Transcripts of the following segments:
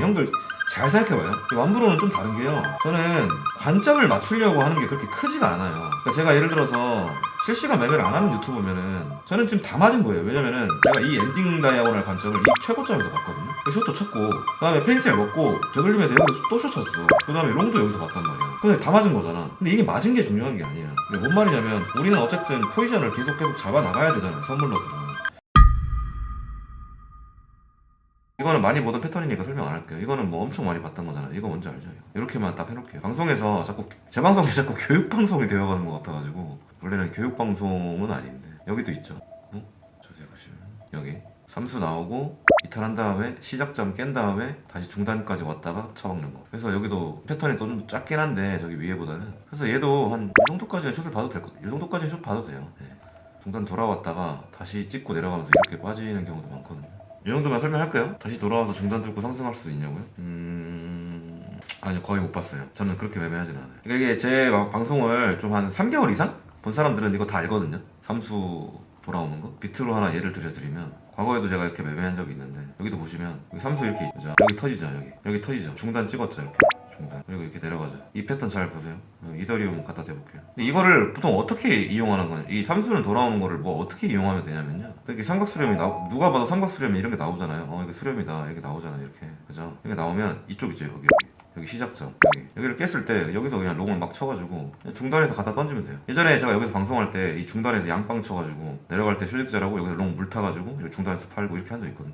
형들 잘 생각해봐요. 이 완브로는 좀 다른 게요, 저는 관점을 맞추려고 하는 게 그렇게 크지가 않아요. 그러니까 제가 예를 들어서 실시간 매매를 안 하는 유튜버면은 저는 지금 다 맞은 거예요. 왜냐면은 제가 이 엔딩 다이아고날 관점을 이 최고점에서 봤거든요. 숏도 쳤고, 그 다음에 페인셀 먹고 되돌리면서 여기서 또 숏 쳤어. 그 다음에 롱도 여기서 봤단 말이야. 근데 다 맞은 거잖아. 근데 이게 맞은 게 중요한 게 아니야. 뭔 말이냐면 우리는 어쨌든 포지션을 계속 잡아 나가야 되잖아요, 선물로들은. 이거는 많이 보던 패턴이니까 설명 안 할게요. 이거는 뭐 엄청 많이 봤던 거잖아요. 이거 뭔지 알죠? 이렇게만 딱 해놓을게요. 방송에서 자꾸 제 방송이 자꾸 교육방송이 되어가는 것 같아가지고, 원래는 교육방송은 아닌데. 여기도 있죠. 자세히 보시면 여기 삼수 나오고 이탈한 다음에 시작점 깬 다음에 다시 중단까지 왔다가 쳐박는 거. 그래서 여기도 패턴이 또 좀 작긴 한데 저기 위에보다는. 그래서 얘도 한 이 정도까지는 숏을 봐도 될 거. 이 정도까지는 숏 봐도 돼요. 네. 중단 돌아왔다가 다시 찍고 내려가면서 이렇게 빠지는 경우도 많거든요. 이 정도만 설명할까요? 다시 돌아와서 중단 뚫고 상승할 수 있냐고요? 아니요, 거의 못 봤어요. 저는 그렇게 매매하진 않아요. 그러니까 이게 제 방송을 좀 한 3개월 이상 본 사람들은 이거 다 알거든요. 삼수 돌아오는 거. 비트로 하나 예를 들여드리면, 과거에도 제가 이렇게 매매한 적이 있는데, 여기도 보시면 여기 삼수 이렇게 있죠. 여기 터지죠. 여기 터지죠. 중단 찍었죠. 이렇게 중단. 그리고 이렇게 내려가죠. 이 패턴 잘 보세요. 이더리움 갖다 대볼게요. 근데 이거를 보통 어떻게 이용하는 거냐, 이 삼수는 돌아오는 거를 뭐 어떻게 이용하면 되냐면요, 이렇게 삼각수렴이 누가 봐도 삼각수렴이 이런 게 나오잖아요. 이게 수렴이다 이렇게 나오잖아요. 이렇게, 그죠? 이렇게 나오면 이쪽 있죠. 여기 시작점, 여기를 깼을 때 여기서 그냥 롱을 막 쳐가지고 중단에서 갖다 던지면 돼요. 예전에 제가 여기서 방송할 때 이 중단에서 양빵 쳐가지고 내려갈 때 쇼직자라고 여기서 롱 물 타가지고 여기 중단에서 팔고 이렇게 한 적 있거든요.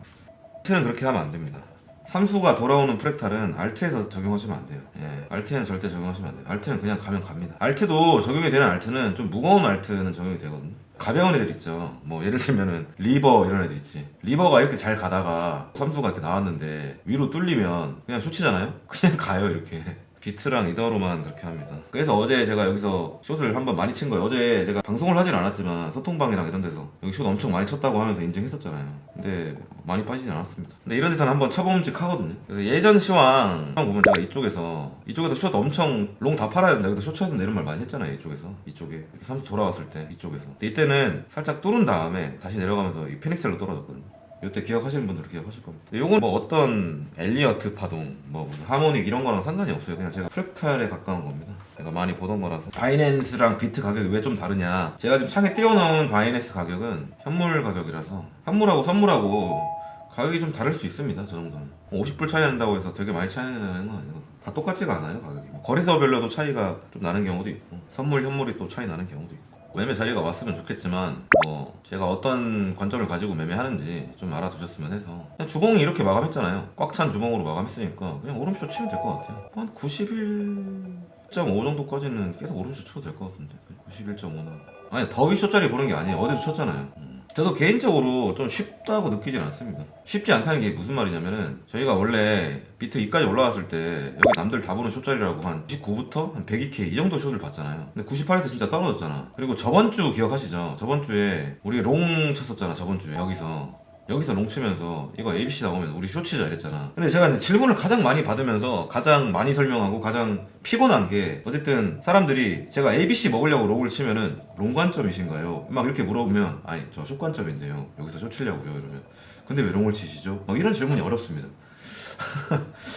알트는 그렇게 하면 안 됩니다. 삼수가 돌아오는 프랙탈은 알트에서 적용하시면 안 돼요. 예, 알트에는 절대 적용하시면 안 돼요. 알트는 그냥 가면 갑니다. 알트도 적용이 되는 알트는 좀 무거운 알트는 적용이 되거든요. 가벼운 애들 있죠. 뭐 예를 들면은 리버 이런 애들 있지. 리버가 이렇게 잘 가다가 삼수가 이렇게 나왔는데 위로 뚫리면 그냥 쇼치잖아요. 그냥 가요 이렇게. 비트랑 이더로만 그렇게 합니다. 그래서 어제 제가 여기서 숏을 한번 많이 친 거예요. 어제 제가 방송을 하진 않았지만 소통방이랑 이런 데서 여기 숏 엄청 많이 쳤다고 하면서 인증했었잖아요. 근데 많이 빠지진 않았습니다. 근데 이런 데서는 한번 쳐봄직 하거든요. 그래서 예전 시황 보면 제가 이쪽에서 숏 엄청 롱 다 팔아야 된다, 여기서 숏 쳐야 된다 이런 말 많이 했잖아요. 이쪽에 이렇게 삼수 돌아왔을 때 이쪽에서. 근데 이때는 살짝 뚫은 다음에 다시 내려가면서 이 페닉셀로 떨어졌거든요. 이때 기억하시는 분들은 기억하실 겁니다. 요건 뭐 어떤 엘리어트 파동, 뭐 무슨 하모닉 이런 거랑 상관이 없어요. 그냥 제가 프랙탈에 가까운 겁니다. 제가 많이 보던 거라서. 바이낸스랑 비트 가격이 왜 좀 다르냐, 제가 지금 창에 띄워놓은 바이낸스 가격은 현물 가격이라서 현물하고 선물하고 가격이 좀 다를 수 있습니다. 저 정도는 50불 차이 난다고 해서 되게 많이 차이 나는 건 아니고 다 똑같지가 않아요. 가격이 거래소별로도 차이가 좀 나는 경우도 있고, 선물 현물이 또 차이 나는 경우도 있고. 매매 자리가 왔으면 좋겠지만 뭐 제가 어떤 관점을 가지고 매매하는지 좀 알아두셨으면 해서. 그냥 주봉이 이렇게 마감했잖아요. 꽉 찬 주봉으로 마감했으니까 그냥 오름쇼 치면 될 것 같아요. 한 91.5 정도까지는 계속 오름쇼 쳐도 될 것 같은데. 91.5나 아니, 더 윗쇼짜리 보는 게 아니에요. 어제도 쳤잖아요. 저도 개인적으로 좀 쉽다고 느끼진 않습니다. 쉽지 않다는 게 무슨 말이냐면은, 저희가 원래 비트 2까지 올라왔을 때 여기 남들 다 보는 숏자리라고 한 99부터 한 102K 이 정도 숏을 봤잖아요. 근데 98에서 진짜 떨어졌잖아. 그리고 저번 주 기억하시죠? 저번 주에 우리 롱 쳤었잖아. 저번 주에 여기서 롱 치면서 이거 ABC 나오면 우리 쇼치자 이랬잖아. 근데 제가 이제 질문을 가장 많이 받으면서 가장 많이 설명하고 가장 피곤한 게, 어쨌든 사람들이 제가 ABC 먹으려고 롱을 치면은 롱 관점이신가요? 막 이렇게 물어보면, 아니 저 숏 관점인데요, 여기서 쇼 치려고요 이러면, 근데 왜 롱을 치시죠? 막 이런 질문이 어렵습니다.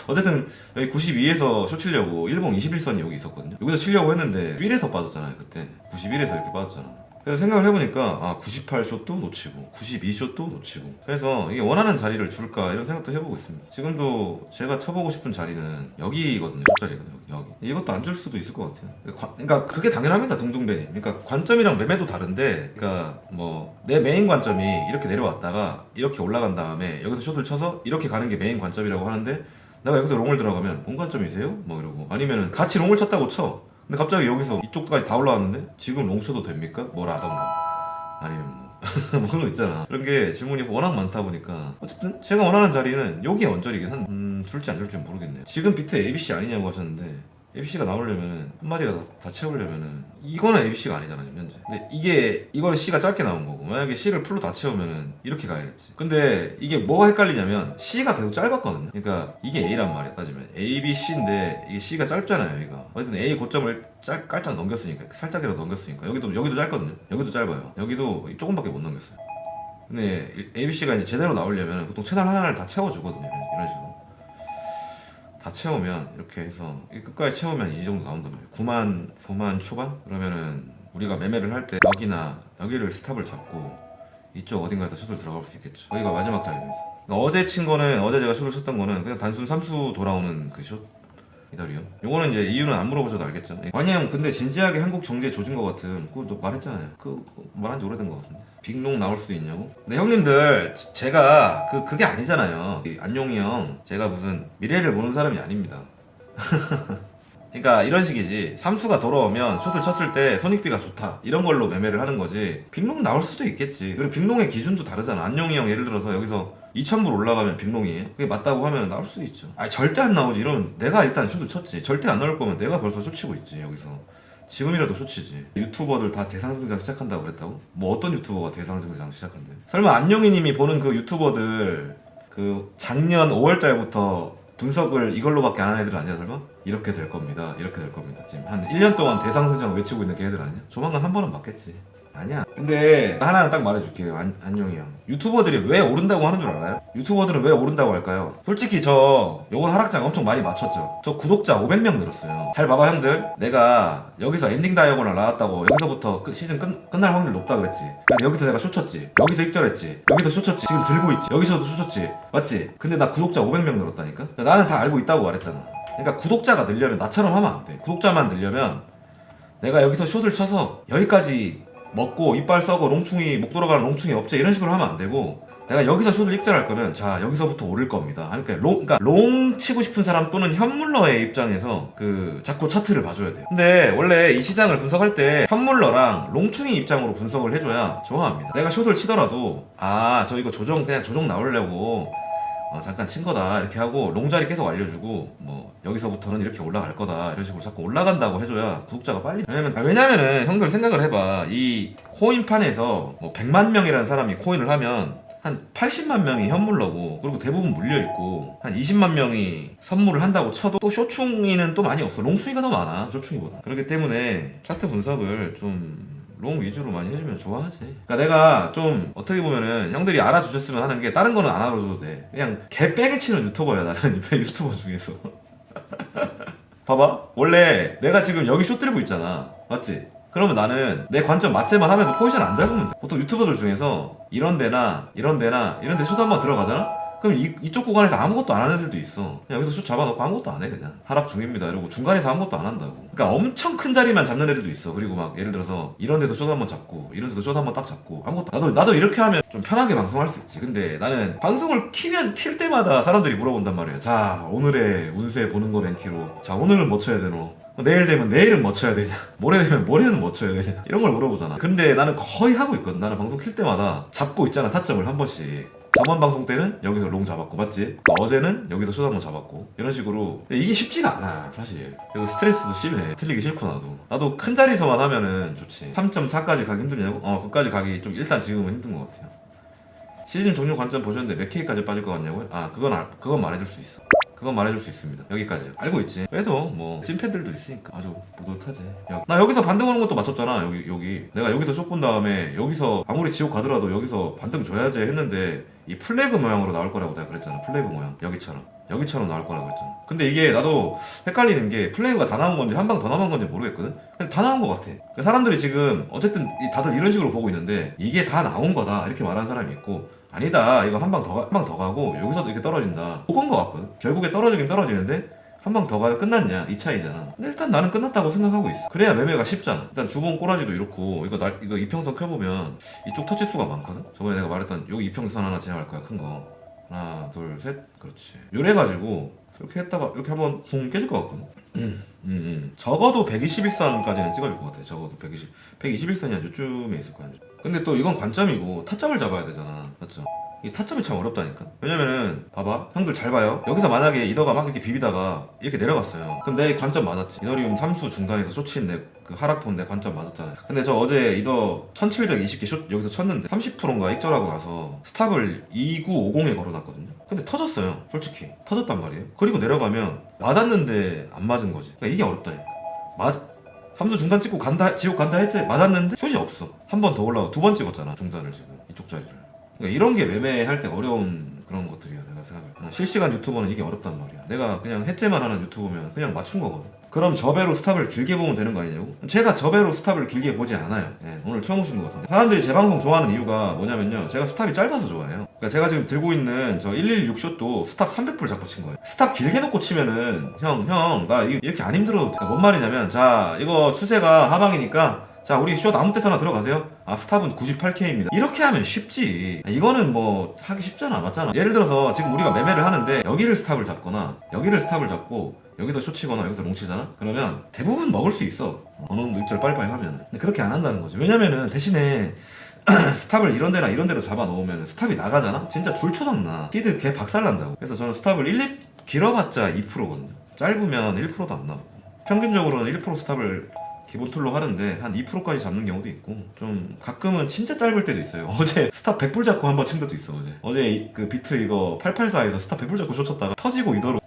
어쨌든 여기 92에서 쇼 치려고 일봉 21선이 여기 있었거든요. 여기서 치려고 했는데 1에서 빠졌잖아요. 그때 91에서 이렇게 빠졌잖아. 그래서 생각을 해보니까 98숏도 놓치고 92숏도 놓치고, 그래서 이게 원하는 자리를 줄까 이런 생각도 해보고 있습니다. 지금도 제가 쳐보고 싶은 자리는 여기거든요. 숏자리가 여기. 이것도 안 줄 수도 있을 것 같아요. 그러니까 그게 당연합니다. 둥둥배. 그러니까 관점이랑 매매도 다른데, 그러니까 뭐 내 메인 관점이 이렇게 내려왔다가 이렇게 올라간 다음에 여기서 숏을 쳐서 이렇게 가는 게 메인 관점이라고 하는데, 내가 여기서 롱을 들어가면 롱 관점이세요? 뭐 이러고, 아니면은 같이 롱을 쳤다고 쳐. 근데 갑자기 여기서 이쪽까지 다 올라왔는데 지금 롱 쳐도 됩니까? 뭐라던가, 아니면 뭐 그런 거 있잖아. 그런 게 질문이 워낙 많다 보니까, 어쨌든 제가 원하는 자리는 여기 언저리긴 한 줄지 안 줄지 모르겠네요. 지금 비트 ABC 아니냐고 하셨는데, ABC가 나오려면은 한마디가 다 채우려면은 이거는 ABC가 아니잖아 지금 현재. 근데 이거는 C가 짧게 나온 거고, 만약에 C를 풀로 다 채우면은 이렇게 가야겠지. 근데 이게 뭐가 헷갈리냐면 C가 계속 짧았거든요. 그러니까 이게 A란 말이야 따지면. A, B, C인데 이게 C가 짧잖아요. 이거 어쨌든 A 고점을 깔짝 넘겼으니까, 살짝이라도 넘겼으니까. 여기도 짧거든요. 여기도 짧아요. 여기도 조금밖에 못 넘겼어요. 근데 ABC가 이제 제대로 나오려면 보통 채널 하나를 다 채워주거든요. 이런 식으로. 다 채우면 이렇게 해서 이 끝까지 채우면 이 정도 나온단 말이에요. 9만 초반? 그러면은 우리가 매매를 할 때 여기를 스탑을 잡고 이쪽 어딘가에서 숏을 들어갈 수 있겠죠. 여기가 마지막 자리입니다. 그러니까 어제 제가 숏을 쳤던 거는 그냥 단순 삼수 돌아오는 그 숏. 이달이요. 요거는 이제 이유는 안 물어보셔도 알겠죠. 아니 형 근데 진지하게 한국 정지에 조진 것 같은 그거 말했잖아요. 말한 지 오래된 것 같은데 빅롱 나올 수도 있냐고. 근데 형님들 제가 그게 아니잖아요. 안용이 형 제가 무슨 미래를 보는 사람이 아닙니다. 그러니까 이런 식이지. 삼수가 돌아오면 숏을 쳤을 때 손익비가 좋다 이런 걸로 매매를 하는 거지. 빅롱 나올 수도 있겠지. 그리고 빅롱의 기준도 다르잖아. 안용이 형 예를 들어서 여기서 2,000불 올라가면 빅롱이에요. 그게 맞다고 하면 나올 수도 있죠. 아니 절대 안 나오지. 이러면 내가 일단 숏을 쳤지. 절대 안 나올 거면 내가 벌써 숏 치고 있지. 여기서 지금이라도 숏 치지. 유튜버들 다 대상증상 시작한다고 그랬다고? 뭐 어떤 유튜버가 대상증상 시작한대요? 설마 안용이님이 보는 그 유튜버들 그 작년 5월달부터 분석을 이걸로밖에 안 하는 애들 아니야 설마? 이렇게 될 겁니다. 이렇게 될 겁니다. 지금 한 1년 동안 대상증상 외치고 있는 걔네들 아니야? 조만간 한 번은 맞겠지. 아니야. 근데 하나는 딱 말해줄게요. 안녕이 형. 유튜버들이 왜 오른다고 하는 줄 알아요? 유튜버들은 왜 오른다고 할까요? 솔직히 요번 하락장 엄청 많이 맞췄죠. 저 구독자 500명 늘었어요. 잘 봐봐 형들. 내가 여기서 엔딩 다이아고널 나왔다고 여기서부터 시즌 끝날 확률 높다 그랬지. 그래서 여기서 내가 숏 쳤지. 여기서 익절했지. 여기서 숏 쳤지. 지금 들고 있지. 여기서도 숏 쳤지. 맞지? 근데 나 구독자 500명 늘었다니까? 나는 다 알고 있다고 말했잖아. 그러니까 구독자가 늘려면 나처럼 하면 안 돼. 구독자만 늘려면 내가 여기서 숏을 쳐서 여기까지 먹고 이빨 썩어 롱충이 목 돌아가는 롱충이 업체 이런 식으로 하면 안 되고 내가 여기서 숏을 익절할 거면 자 여기서부터 오를 겁니다. 그러니까 롱 치고 싶은 사람 또는 현물러의 입장에서 자꾸 차트를 봐줘야 돼요. 근데 원래 이 시장을 분석할 때 현물러랑 롱충이 입장으로 분석을 해줘야 좋아합니다. 내가 숏을 치더라도 저 이거 그냥 조정 나오려고 잠깐 친 거다 이렇게 하고 롱자리 계속 알려주고 뭐 여기서부터는 이렇게 올라갈 거다 이런 식으로 자꾸 올라간다고 해줘야 구독자가 빨리. 왜냐면은 형들 생각을 해봐. 이 코인판에서 뭐 100만 명이라는 사람이 코인을 하면 한 80만 명이 현물러고 그리고 대부분 물려있고 한 20만 명이 선물을 한다고 쳐도 또 쇼충이는 또 많이 없어. 롱충이가 더 많아 쇼충이보다. 그렇기 때문에 차트 분석을 좀 롱 위주로 많이 해주면 좋아하지. 그러니까 내가 좀 어떻게 보면은 형들이 알아주셨으면 하는 게 다른 거는 안 알아줘도 돼. 그냥 개뺑이 치는 유튜버야 나는. 유튜버 중에서. 봐봐. 원래 내가 지금 여기 숏 들고 있잖아. 맞지? 그러면 나는 내 관점 맞제만 하면서 포지션 안 잡으면 돼. 보통 유튜버들 중에서 이런 데나 이런 데 숏 한번 들어가잖아? 그럼 이쪽 구간에서 아무것도 안 하는 애들도 있어. 그냥 여기서 숏 잡아놓고 아무것도 안 해 그냥. 하락 중입니다 이러고 중간에서 아무것도 안 한다고. 그러니까 엄청 큰 자리만 잡는 애들도 있어. 그리고 막 예를 들어서 이런 데서 숏 한번 잡고 이런 데서 숏 한번 딱 잡고 아무것도. 나도 이렇게 하면 좀 편하게 방송할 수 있지. 근데 나는 방송을 킬 때마다 사람들이 물어본단 말이야. 자 오늘의 운세 보는 거 랭키로 자 오늘은 뭐 쳐야 되노? 내일 되면 내일은 뭐 쳐야 되냐? 모레 되면 모레는 뭐 쳐야 되냐? 이런 걸 물어보잖아. 근데 나는 거의 하고 있거든. 나는 방송 킬 때마다 잡고 있잖아. 타점을 한 번씩. 저번 방송 때는 여기서 롱 잡았고 맞지? 어제는 여기서 숏 한번 잡았고 이런 식으로. 근데 이게 쉽지가 않아 사실. 그리고 스트레스도 심해. 틀리기 싫고 나도 큰 자리에서만 하면은 좋지. 3.4까지 가기 힘드냐고? 그까지 가기 좀 일단 지금은 힘든 것 같아요. 시즌 종료 관점 보셨는데 몇 K까지 빠질 것 같냐고요? 그건 말해줄 수 있어. 그건 말해줄 수 있습니다. 여기까지 알고 있지. 그래도 뭐 찐팬들도 있으니까 아주 뿌듯하지. 나 여기서 반등 오는 것도 맞췄잖아. 여기 내가 여기서 숏 본 다음에 여기서 아무리 지옥 가더라도 여기서 반등 줘야지 했는데 이 플래그 모양으로 나올 거라고 내가 그랬잖아. 플래그 모양 여기처럼 나올 거라고 했잖아. 근데 이게 나도 헷갈리는 게 플래그가 다 나온 건지 한 방 더 남은 건지 모르겠거든. 근데 다 나온 것 같아. 그러니까 사람들이 지금 어쨌든 다들 이런 식으로 보고 있는데 이게 다 나온 거다 이렇게 말하는 사람이 있고 아니다 이거 한 방 더 가고 여기서도 이렇게 떨어진다 그건 거 같거든. 결국에 떨어지긴 떨어지는데 한 방 더 가야 끝났냐 이 차이잖아. 근데 일단 나는 끝났다고 생각하고 있어. 그래야 매매가 쉽잖아. 일단 주봉 꼬라지도 이렇고 이거 이평선 켜보면 이쪽 터치 수가 많거든. 저번에 내가 말했던 여기 이평선 하나 제압할 거야. 큰 거 하나 둘 셋 그렇지. 요래가지고 이렇게 했다가 이렇게 한번 붕 깨질 것 같거든. 적어도 121선까지는 찍어줄 것 같아. 적어도 121선이 한 요쯤에 있을 거야. 근데 또 이건 관점이고 타점을 잡아야 되잖아. 맞죠? 이 타점이 참 어렵다니까. 왜냐면은 봐봐 형들 잘 봐요. 여기서 만약에 이더가 막 이렇게 비비다가 이렇게 내려갔어요. 그럼 내 관점 맞았지. 이더리움 3수 중간에서 숏친 내 하락폰 내 관점 맞았잖아요. 근데 저 어제 이더 1720개 숏 여기서 쳤는데 30%인가 익절하고 나서 스탑을 2950에 걸어놨거든요. 근데 터졌어요. 솔직히 터졌단 말이에요. 그리고 내려가면 맞았는데 안 맞은 거지. 그러니까 이게 어렵다니까. 3수 중단 찍고 지옥 간다 했지. 맞았는데 숏이 없어. 한 번 더 올라가 2번 찍었잖아 중단을 지금 이쪽 자리를. 그러니까 이런 게 매매할 때 어려운 그런 것들이야 내가 생각해. 실시간 유튜버는 이게 어렵단 말이야. 내가 그냥 해체만 하는 유튜버면 그냥 맞춘 거거든. 그럼 저배로 스탑을 길게 보면 되는 거 아니냐고? 제가 저배로 스탑을 길게 보지 않아요. 예, 오늘 처음 오신 것 같은데. 사람들이 제 방송 좋아하는 이유가 뭐냐면요, 제가 스탑이 짧아서 좋아해요. 그러니까 제가 지금 들고 있는 저 116숏도 스탑 300불 잡고 친 거예요. 스탑 길게 놓고 치면은 형 나 이렇게 안 힘들어도 돼. 그러니까 뭔 말이냐면, 자 이거 추세가 하방이니까 자 우리 숏 아무 때서나 들어가세요. 아 스탑은 98K입니다. 이렇게 하면 쉽지. 이거는 뭐 하기 쉽잖아. 맞잖아. 예를 들어서 지금 우리가 매매를 하는데 여기를 스탑을 잡거나 여기를 스탑을 잡고 여기서 숏 치거나 여기서 롱 치잖아? 그러면 대부분 먹을 수 있어. 어느 정도 일절 빨리빨리 하면. 근데 그렇게 안 한다는 거죠. 왜냐면은 대신에 스탑을 이런 데나 이런 데로 잡아 놓으면 스탑이 나가잖아? 진짜 줄 초당나. 히드 개 박살난다고. 그래서 저는 스탑을 1, 2 길어봤자 2%거든요. 짧으면 1%도 안 나오고. 평균적으로는 1% 스탑을 기본 툴로 하는데 한 2%까지 잡는 경우도 있고, 좀 가끔은 진짜 짧을 때도 있어요. 어제 스탑 100불 잡고 한번 친 적도 있어. 어제 그 비트 이거 884에서 스탑 100불 잡고 쫓았다가 터지고 이더로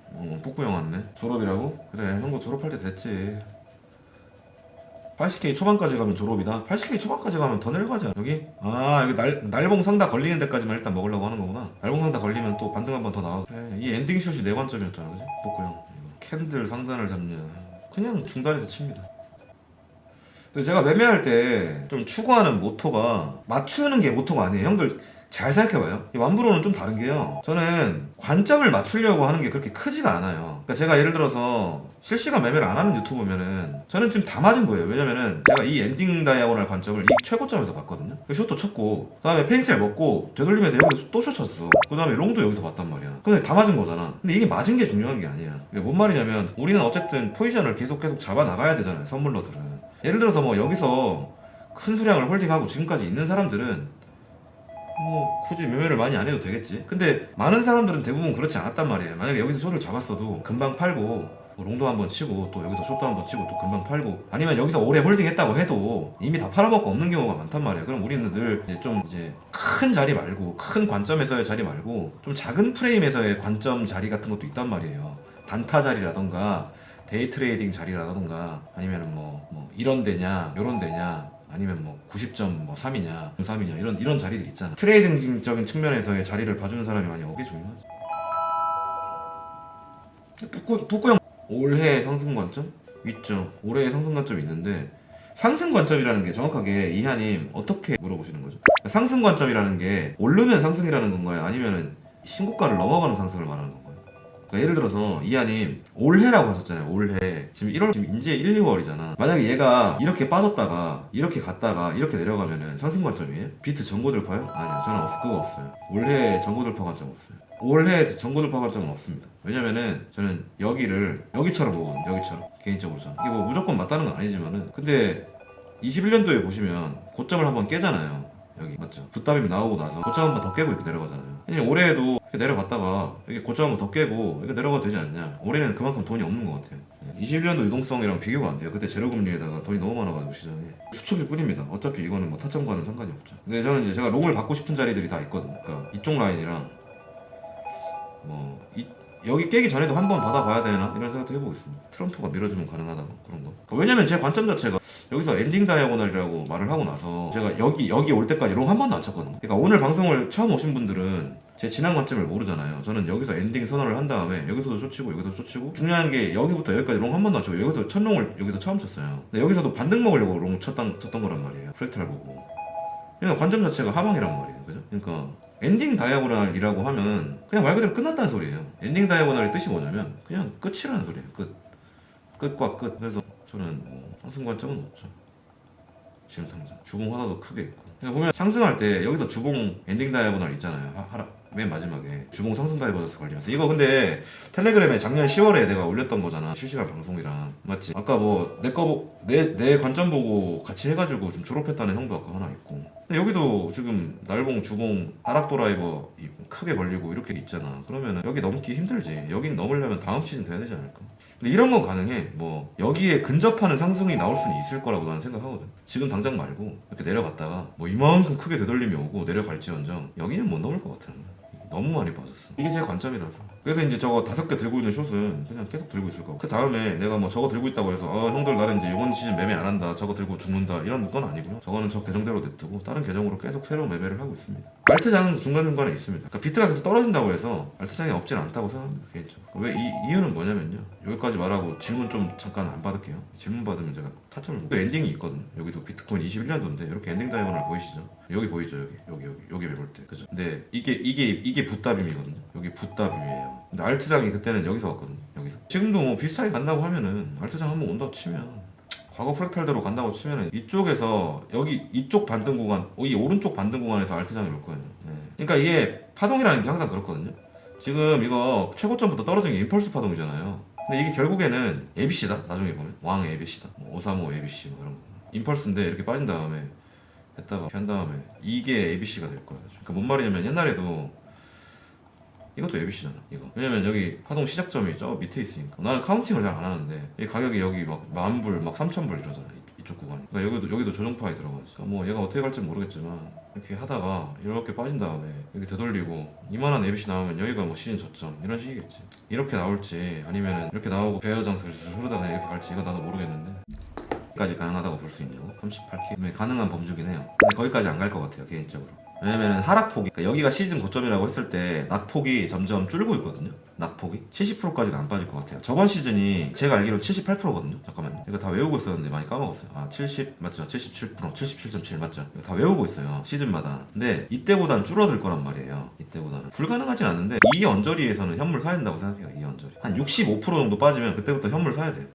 뿌꾸형 왔네. 졸업이라고? 그래, 형도 졸업할 때 됐지. 80K 초반까지 가면 졸업이다. 80K 초반까지 가면 더 내려가자. 여기? 아 여기 날봉 상다 걸리는 데까지만 일단 먹으려고 하는 거구나. 날봉 상다 걸리면 또 반등 한 번 더 나와. 그래, 이 엔딩 숏이 내 관점이었잖아, 그지? 뿌꾸형 캔들 상단을 잡냐. 그냥 중단에서 칩니다. 근데 제가 매매할 때 좀 추구하는 모토가 맞추는 게 모토가 아니에요. 형들 잘 생각해봐요. 이 완브로는 좀 다른 게요, 저는 관점을 맞추려고 하는 게 그렇게 크지가 않아요. 그러니까 제가 예를 들어서 실시간 매매를 안 하는 유튜버면은 저는 지금 다 맞은 거예요. 왜냐면은 제가 이 엔딩 다이아고날 관점을 이 최고점에서 봤거든요. 숏도 쳤고, 그 다음에 페인셀 먹고 되돌리면서 여기서 또 숏 쳤어. 그 다음에 롱도 여기서 봤단 말이야. 근데 다 맞은 거잖아. 근데 이게 맞은 게 중요한 게 아니야. 이게 뭔 말이냐면, 우리는 어쨌든 포지션을 계속 잡아 나가야 되잖아요, 선물러들은. 예를 들어서 뭐 여기서 큰 수량을 홀딩하고 지금까지 있는 사람들은 뭐 굳이 매매를 많이 안 해도 되겠지. 근데 많은 사람들은 대부분 그렇지 않았단 말이에요. 만약에 여기서 숏을 잡았어도 금방 팔고, 뭐 롱도 한번 치고 또 여기서 숏도 한번 치고 또 금방 팔고, 아니면 여기서 오래 홀딩했다고 해도 이미 다 팔아먹고 없는 경우가 많단 말이에요. 그럼 우리는 늘 이제 큰 자리 말고, 큰 관점에서의 자리 말고 좀 작은 프레임에서의 관점 자리 같은 것도 있단 말이에요. 단타 자리라던가 데이 트레이딩 자리라던가, 아니면 뭐 이런 데냐 요런 데냐, 아니면 뭐 90점 뭐 3이냐 3이냐 이런 자리들 있잖아. 트레이딩적인 측면에서의 자리를 봐주는 사람이 많이 없게 중요하지. 뿌꾸형 올해 상승 관점 있죠. 올해 상승 관점이 있는데, 상승 관점이라는 게 정확하게 이하님 어떻게 물어보시는 거죠? 상승 관점이라는 게 오르면 상승이라는 건가요? 아니면은 신고가를 넘어가는 상승을 말하는 건가요? 그러니까 예를 들어서 이하님 올해라고 하셨잖아요. 올해 지금 1월, 지금 이제 1, 2월이잖아. 만약에 얘가 이렇게 빠졌다가 이렇게 갔다가 이렇게 내려가면은 상승 관점이에요? 비트 전고돌파요? 아니요, 저는 그거 없어요. 올해 전고돌파 관점 없어요. 올해 전고돌파 관점은 없습니다. 왜냐면은 저는 여기처럼 보거든요. 여기처럼 개인적으로 저는 이게 뭐 무조건 맞다는 건 아니지만은, 근데 21년도에 보시면 고점을 한번 깨잖아요. 여기 맞죠? 붓다빔 나오고 나서 고점 한번 더 깨고 이렇게 내려가잖아요. 올해에도 이렇게 내려갔다가 이렇게 고점 한번 더 깨고 이렇게 내려가도 되지 않냐. 올해는 그만큼 돈이 없는 것 같아요. 21년도 유동성이랑 비교가 안 돼요. 그때 제로금리에다가 돈이 너무 많아가지고 시장에. 추측일 뿐입니다. 어차피 이거는 뭐 타점과는 상관이 없죠. 근데 저는 이제 제가 롱을 받고 싶은 자리들이 다 있거든요. 그러니까 이쪽 라인이랑 뭐 여기 깨기 전에도 한번 받아봐야 되나 이런 생각도 해보고 있습니다. 트럼프가 밀어주면 가능하다 그런 거. 왜냐면 제 관점 자체가 여기서 엔딩 다이아고널이라고 말을 하고 나서 제가 여기 올 때까지 롱 한 번도 안 쳤거든요. 그러니까 오늘 방송을 처음 오신 분들은 제 지난 관점을 모르잖아요. 저는 여기서 엔딩 선언을 한 다음에 여기서도 쫓치고 여기서도 쫓치고, 중요한 게 여기부터 여기까지 롱 한 번도 안 치고 여기서 첫 롱을 여기서 처음 쳤어요. 근데 여기서도 반등 먹으려고 롱 쳤던 거란 말이에요. 프랙탈 보고. 그러니까 관점 자체가 하방이란 말이에요. 그죠? 그러니까 엔딩 다이아고널이라고 하면 그냥 말 그대로 끝났다는 소리예요. 엔딩 다이아고널의 뜻이 뭐냐면 그냥 끝이라는 소리예요. 끝과 끝. 그래서 저는 뭐 상승 관점은 없죠. 지금 당장 주봉 하나도 크게 있고. 그냥 보면 상승할 때 여기서 주봉 엔딩 다이아고널 있잖아요. 맨 마지막에 주봉 상승 다이버전스 걸리면서. 이거 근데 텔레그램에 작년 10월에 내가 올렸던 거잖아. 실시간 방송이랑 맞지? 아까 뭐 내 관점 보고 같이 해가지고 좀 졸업했다는 형도 아까 하나 있고. 근데 여기도 지금 날봉 주봉 하락 드라이버 크게 걸리고 이렇게 있잖아. 그러면은 여기 넘기 힘들지. 여긴 넘으려면 다음 시즌 돼야 되지 않을까? 근데 이런 건 가능해. 뭐 여기에 근접하는 상승이 나올 수는 있을 거라고 나는 생각하거든. 지금 당장 말고 이렇게 내려갔다가 뭐 이만큼 크게 되돌림이 오고 내려갈지언정 여기는 못 넘을 것 같아. 너무 많이 빠졌어. 이게 제 관점이라서. 그래서 이제 저거 5개 들고 있는 숏은 그냥 계속 들고 있을 거고, 그 다음에 내가 뭐 저거 들고 있다고 해서 형들 나는 이제 이번 시즌 매매 안 한다, 저거 들고 죽는다, 이런 건 아니고요. 저거는 저 계정대로 냅두고 다른 계정으로 계속 새로운 매매를 하고 있습니다. 알트장은 중간중간에 있습니다. 그러니까 비트가 계속 떨어진다고 해서 알트장이 없진 않다고 생각합니다, 개인적으로. 왜 이유는 뭐냐면요, 여기까지 말하고 질문 좀 잠깐 안 받을게요. 질문 받으면 제가 타점을 또 엔딩이 있거든요. 여기도 비트코인 21년도인데 이렇게 엔딩 다이어곤al 보이시죠? 여기 보이죠? 여기 매물대, 그죠? 근데 이게 붓다빔이거든요. 여기 붓다빔이에요. 근데 알트장이 그때는 여기서 왔거든요. 여기서. 지금도 뭐 비슷하게 간다고 하면은 알트장 한번 온다고 치면, 과거 프랙탈대로 간다고 치면은 이쪽에서 여기 이쪽 반등 구간, 이 오른쪽 반등 구간에서 알트장이 올 거예요. 네. 그러니까 이게 파동이라는 게 항상 그렇거든요. 지금 이거 최고점부터 떨어진 게 임펄스 파동이잖아요. 근데 이게 결국에는 ABC다. 나중에 보면 왕 ABC다. 뭐 535 ABC 뭐 이런 거. 임펄스인데 이렇게 빠진 다음에 했다가 이렇게 한 다음에 이게 ABC가 될 거예요. 그러니까 뭔 말이냐면 옛날에도 이것도 ABC잖아, 이거. 왜냐면 여기 파동 시작점이 저 밑에 있으니까. 나는 카운팅을 잘 안 하는데 이 가격이 여기 막 10,000불, 막 3,000불 이러잖아, 이쪽 구간이. 그러니까 여기도 조정파에 들어가지. 그러니까 뭐 얘가 어떻게 갈지 모르겠지만 이렇게 하다가 이렇게 빠진 다음에 여기 되돌리고 이만한 ABC 나오면 여기가 뭐 시즌 저점 이런 식이겠지. 이렇게 나올지 아니면은 이렇게 나오고 배여장 슬슬 흐르다가 이렇게 갈지 이건 나도 모르겠는데, 까지 가능하다고 볼 수 있냐고? 38K 가능한 범주긴 해요. 근데 거기까지 안 갈 것 같아요, 개인적으로. 왜냐면은 하락폭이, 그러니까 여기가 시즌 고점이라고 했을 때 낙폭이 점점 줄고 있거든요. 낙폭이 70%까지는 안 빠질 것 같아요. 저번 시즌이 제가 알기로 78%거든요. 잠깐만요, 이거 다 외우고 있었는데 많이 까먹었어요. 70 맞죠? 77%, 77.7 맞죠? 이거 다 외우고 있어요, 시즌마다. 근데 이때보단 줄어들 거란 말이에요. 이때보다는 불가능하진 않은데 이 언저리에서는 현물 사야 된다고 생각해요. 이 언저리 한 65% 정도 빠지면 그때부터 현물 사야 돼요.